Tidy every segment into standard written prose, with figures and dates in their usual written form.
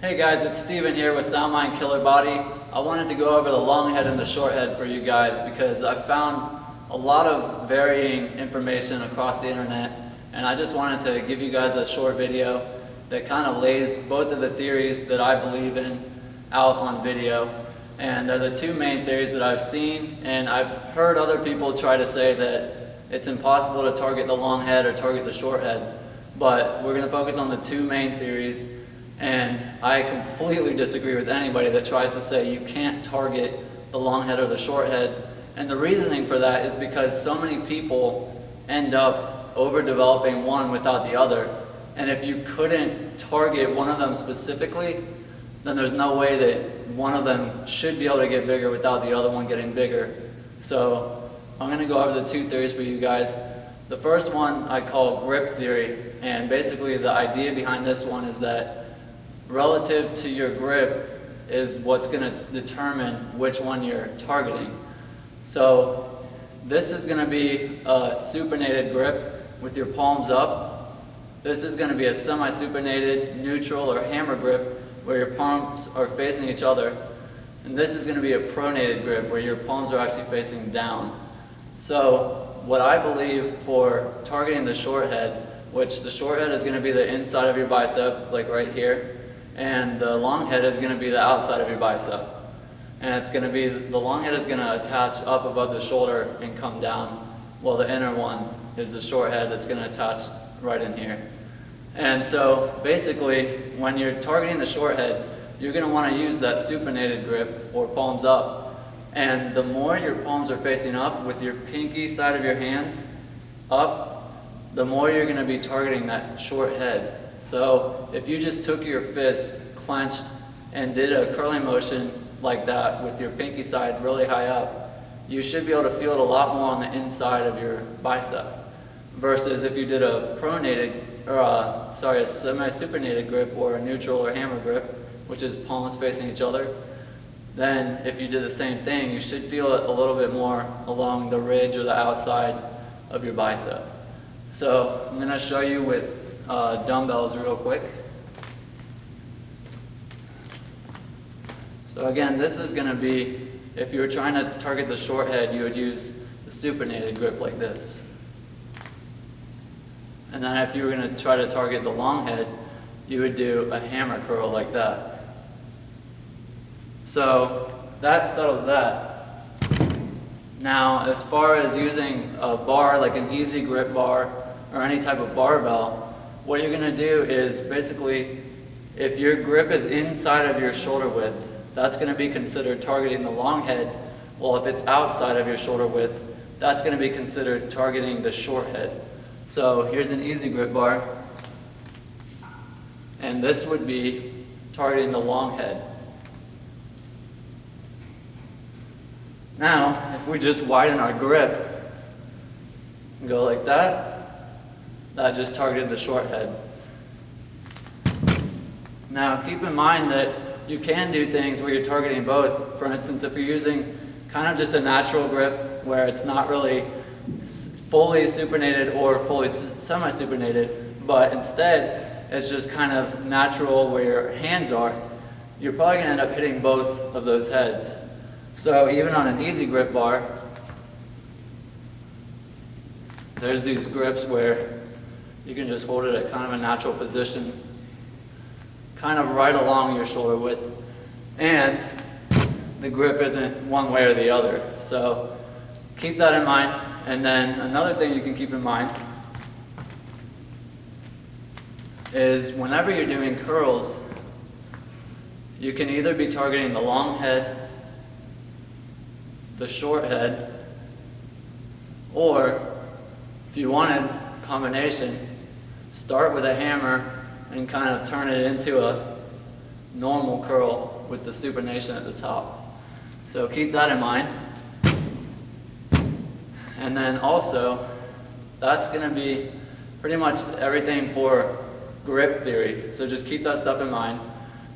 Hey guys, it's Steven here with Soundmind Killer Body. I wanted to go over the long head and the short head for you guys because I found a lot of varying information across the internet, and I just wanted to give you guys a short video that kind of lays both of the theories that I believe in out on video. And they're the two main theories that I've seen, and I've heard other people try to say that it's impossible to target the long head or target the short head, but we're going to focus on the two main theories. And I completely disagree with anybody that tries to say you can't target the long head or the short head. And the reasoning for that is because so many people end up overdeveloping one without the other. And if you couldn't target one of them specifically, then there's no way that one of them should be able to get bigger without the other one getting bigger. So I'm going to go over the two theories for you guys. The first one I call grip theory, and basically the idea behind this one is that relative to your grip is what's going to determine which one you're targeting. So this is going to be a supinated grip with your palms up. This is going to be a semi-supinated, neutral, or hammer grip where your palms are facing each other. And this is going to be a pronated grip where your palms are actually facing down. So what I believe for targeting the short head, which the short head is going to be the inside of your bicep, like right here, and the long head is going to be the outside of your bicep. And it's going to be, the long head is going to attach up above the shoulder and come down, while the inner one is the short head that's going to attach right in here. And so basically, when you're targeting the short head, you're going to want to use that supinated grip, or palms up. And the more your palms are facing up with your pinky side of your hands up, the more you're going to be targeting that short head. So if you just took your fist clenched and did a curling motion like that with your pinky side really high up, you should be able to feel it a lot more on the inside of your bicep. Versus if you did a pronated, or a semi-supinated grip, or a neutral or hammer grip, which is palms facing each other, then if you did the same thing, you should feel it a little bit more along the ridge or the outside of your bicep. So I'm going to show you with dumbbells real quick. So again, this is going to be, if you were trying to target the short head, you would use the supinated grip like this. And then if you were going to try to target the long head, you would do a hammer curl like that. So that settles that. Now, as far as using a bar, like an easy grip bar or any type of barbell, what you're going to do is basically, if your grip is inside of your shoulder width, that's going to be considered targeting the long head. Well, if it's outside of your shoulder width, that's going to be considered targeting the short head. So here's an easy grip bar, and this would be targeting the long head. Now, if we just widen our grip and go like that, that just targeted the short head. Now, keep in mind that you can do things where you're targeting both. For instance, if you're using kind of just a natural grip where it's not really fully supinated or fully semi-supinated, but instead it's just kind of natural where your hands are, you're probably going to end up hitting both of those heads. So even on an easy grip bar, there's these grips where you can just hold it at kind of a natural position, kind of right along your shoulder width, and the grip isn't one way or the other. So keep that in mind. And then another thing you can keep in mind is whenever you're doing curls, you can either be targeting the long head, the short head, or if you wanted combination, start with a hammer and kind of turn it into a normal curl with the supination at the top. So keep that in mind. And then also, that's going to be pretty much everything for grip theory. So just keep that stuff in mind.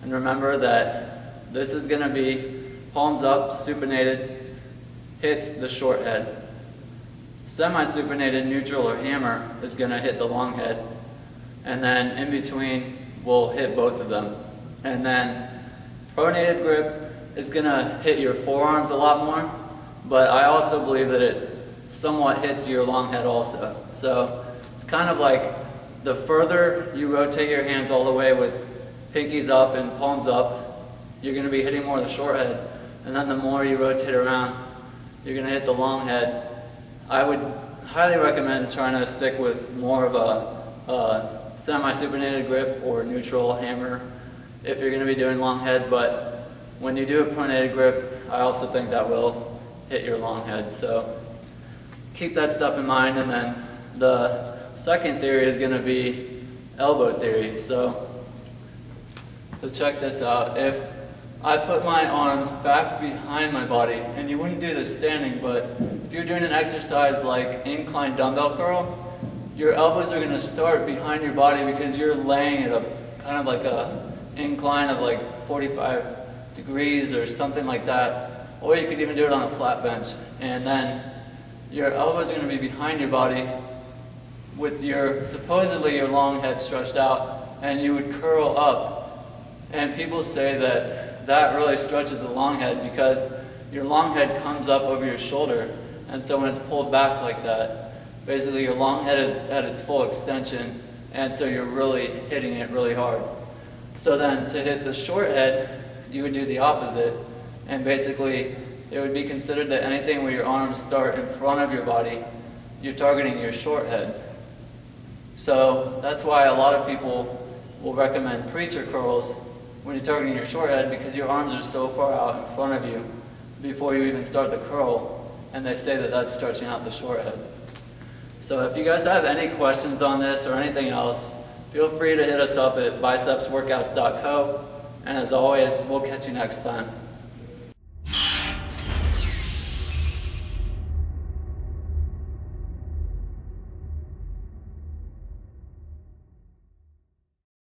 And remember that this is going to be palms up, supinated, hits the short head. Semi-supinated, neutral, or hammer is going to hit the long head. And then in between, we'll hit both of them. And then pronated grip is going to hit your forearms a lot more, but I also believe that it somewhat hits your long head also. So it's kind of like the further you rotate your hands all the way with pinkies up and palms up, you're going to be hitting more of the short head. And then the more you rotate around, you're going to hit the long head. I would highly recommend trying to stick with more of a semi-supinated grip or neutral hammer if you're going to be doing long head, but when you do a pronated grip, I also think that will hit your long head. So keep that stuff in mind. And then the second theory is going to be elbow theory. So check this out. If I put my arms back behind my body, and you wouldn't do this standing, but if you're doing an exercise like incline dumbbell curl, your elbows are going to start behind your body because you're laying at a kind of like a incline of like 45 degrees or something like that. Or you could even do it on a flat bench. And then your elbows are going to be behind your body with your supposedly your long head stretched out, and you would curl up. And people say that that really stretches the long head because your long head comes up over your shoulder, and so when it's pulled back like that, basically your long head is at its full extension, and so you're really hitting it really hard. So then to hit the short head, you would do the opposite, and basically it would be considered that anything where your arms start in front of your body, you're targeting your short head. So that's why a lot of people will recommend preacher curls when you're targeting your short head, because your arms are so far out in front of you before you even start the curl, and they say that that's stretching out the short head. So if you guys have any questions on this or anything else, feel free to hit us up at bicepsworkouts.co, and as always, we'll catch you next time.